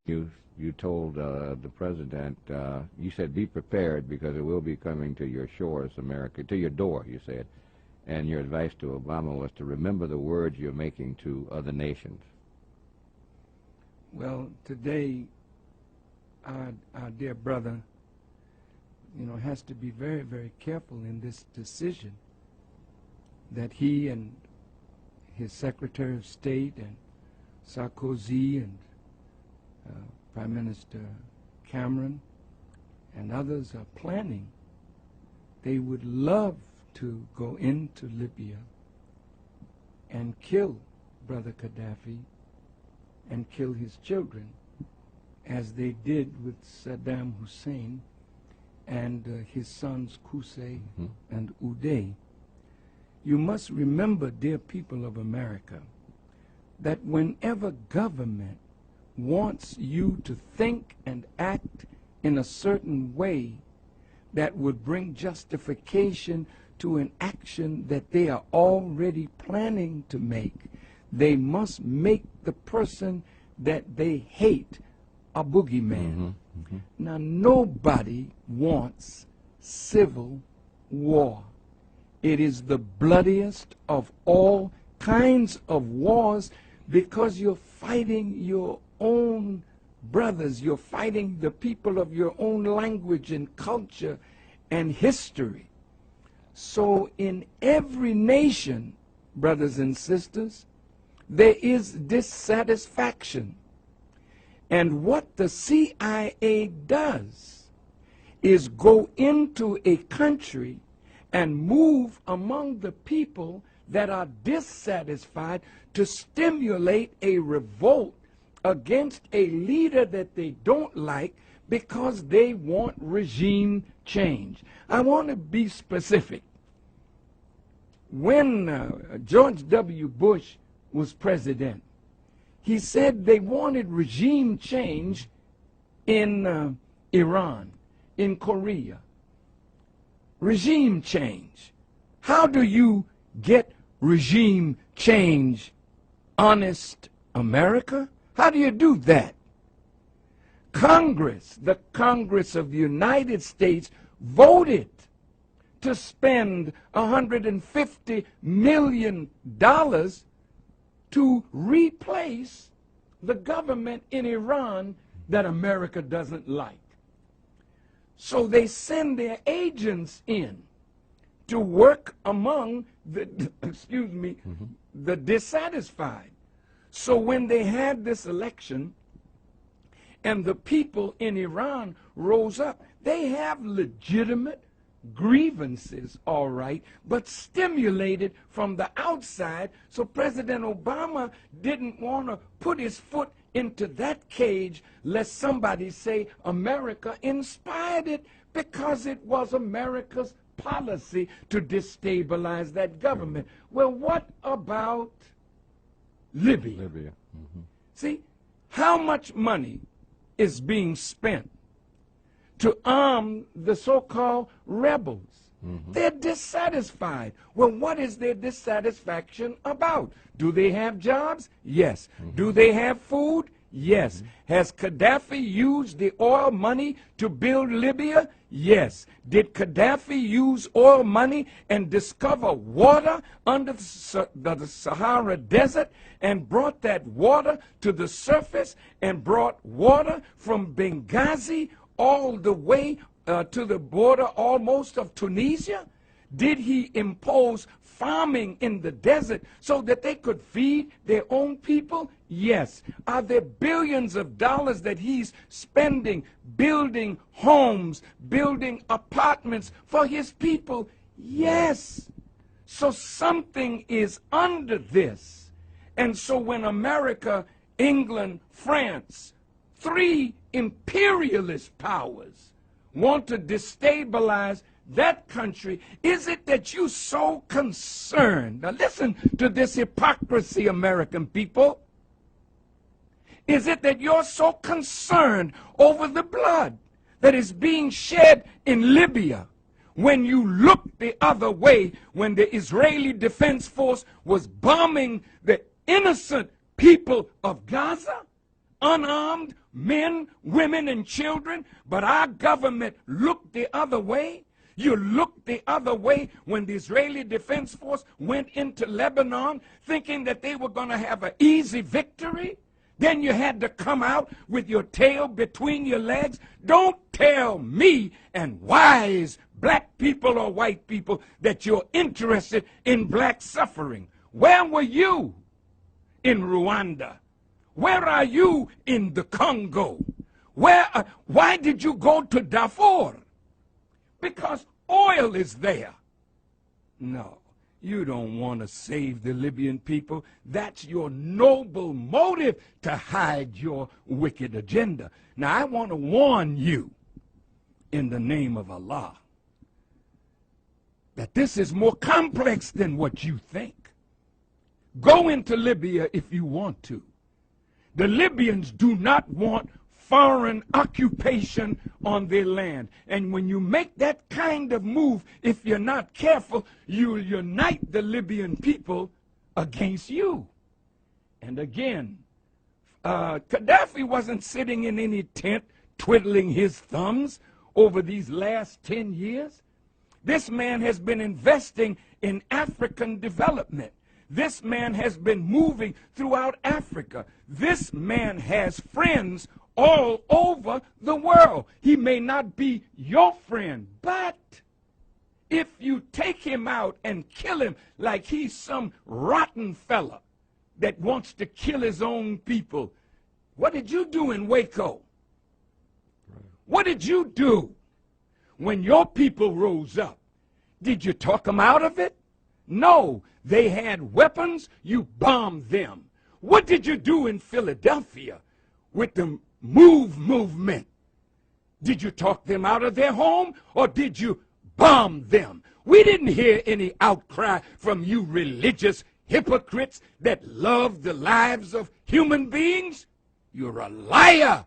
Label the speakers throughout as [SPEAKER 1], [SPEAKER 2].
[SPEAKER 1] You told the president, you said be prepared because it will be coming to your shores, America, to your door, you said. And your advice to Obama was to remember the words you're making to other nations.
[SPEAKER 2] Well, today, our dear brother, has to be very, very careful in this decision that he and his Secretary of State and Sarkozy and Prime Minister Cameron and others are planning. They would love to go into Libya and kill Brother Gaddafi and kill his children, as they did with Saddam Hussein and his sons Qusay and Uday. You must remember, dear people of America, that whenever government wants you to think and act in a certain way that would bring justification to an action that they are already planning to make, they must make the person that they hate a boogeyman. Now, nobody wants civil war. It is the bloodiest of all kinds of wars because you're fighting your own brothers. You're fighting the people of your own language and culture and history. So in every nation, brothers and sisters, there is dissatisfaction. And what the CIA does is go into a country and move among the people that are dissatisfied to stimulate a revolt against a leader that they don't like because they want regime change. I want to be specific. When George W. Bush was president, he said they wanted regime change in Iran, in Korea. Regime change. How do you get regime change, honest America? How do you do that? Congress, the Congress of the United States, voted to spend $150 million to replace the government in Iran that America doesn't like. So they send their agents in to work among the, the dissatisfied. So when they had this election and the people in Iran rose up, they have legitimate grievances, all right, but stimulated from the outside. So President Obama didn't want to put his foot into that cage lest somebody say America inspired it, because it was America's policy to destabilize that government. Well, what about Libya? See, how much money is being spent to arm the so-called rebels? They're dissatisfied. Well, what is their dissatisfaction about? Do they have jobs? Yes. Do they have food? Yes. Has Gaddafi used the oil money to build Libya? Yes. Did Gaddafi use oil money and discover water under the Sahara Desert and brought that water to the surface and brought water from Benghazi all the way to the border almost of Tunisia? Did he impose farming in the desert so that they could feed their own people? Yes. Are there billions of dollars that he's spending building homes, building apartments for his people? Yes. So something is under this. And so when America, England, France, three imperialist powers want to destabilize that country, is it that you're so concerned? Now listen to this hypocrisy, American people. Is it that you're so concerned over the blood that is being shed in Libya when you look the other way when the Israeli Defense Force was bombing the innocent people of Gaza? unarmed men, women, and children, but our government looked the other way. You looked the other way when the Israeli Defense Force went into Lebanon thinking that they were going to have an easy victory. Then you had to come out with your tail between your legs. Don't tell me and wise black people or white people that you're interested in black suffering. Where were you in Rwanda? Where are you in the Congo? Why did you go to Darfur? Because oil is there. No, you don't want to save the Libyan people. That's your noble motive to hide your wicked agenda. Now, I want to warn you in the name of Allah that this is more complex than what you think. Go into Libya if you want to. The Libyans do not want foreign occupation on their land. And when you make that kind of move, if you're not careful, you'll unite the Libyan people against you. And again, Gaddafi wasn't sitting in any tent twiddling his thumbs over these last 10 years. This man has been investing in African development. This man has been moving throughout Africa. This man has friends all over the world. He may not be your friend, but if you take him out and kill him like he's some rotten fella that wants to kill his own people, what did you do in Waco? What did you do when your people rose up? Did you talk them out of it? No, they had weapons, you bombed them. What did you do in Philadelphia with the movement? Did you talk them out of their home or did you bomb them? We didn't hear any outcry from you religious hypocrites that love the lives of human beings. You're a liar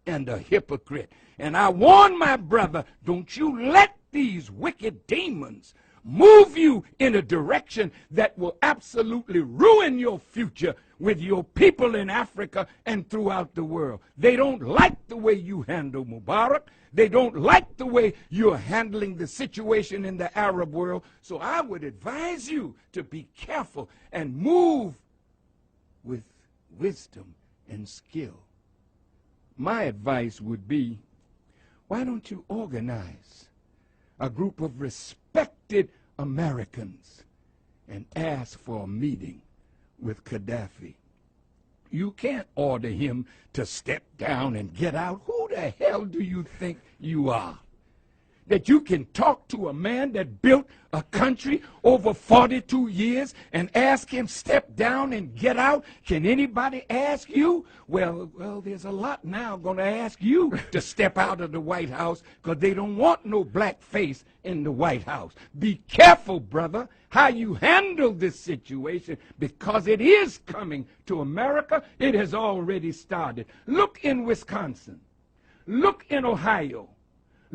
[SPEAKER 2] and a hypocrite. And I warn my brother, don't you let these wicked demons move you in a direction that will absolutely ruin your future with your people in Africa and throughout the world. They don't like the way you handle Mubarak. They don't like the way you're handling the situation in the Arab world. So I would advise you to be careful and move with wisdom and skill. My advice would be, why don't you organize a group of respected Americans and ask for a meeting with Gaddafi? You can't order him to step down and get out. Who the hell do you think you are? That you can talk to a man that built a country over 42 years and ask him step down and get out? Can anybody ask you? Well, there's a lot now going to ask you to step out of the White House because they don't want no black face in the White House. Be careful, brother, how you handle this situation because it is coming to America. It has already started. Look in Wisconsin. Look in Ohio.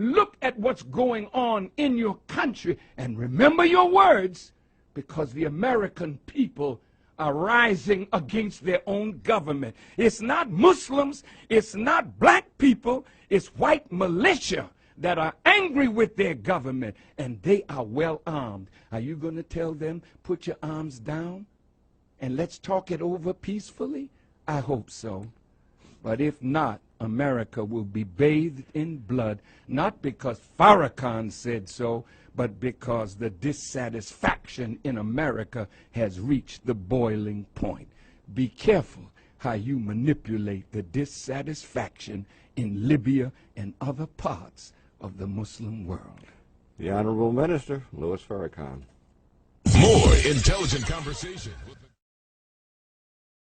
[SPEAKER 2] Look at what's going on in your country and remember your words because the American people are rising against their own government. It's not Muslims, it's not black people, it's white militia that are angry with their government and they are well armed. Are you going to tell them, put your arms down and let's talk it over peacefully? I hope so. But if not, America will be bathed in blood, not because Farrakhan said so, but because the dissatisfaction in America has reached the boiling point. Be careful how you manipulate the dissatisfaction in Libya and other parts of the Muslim world.
[SPEAKER 1] The Honorable Minister, Louis Farrakhan.
[SPEAKER 3] More intelligent conversation.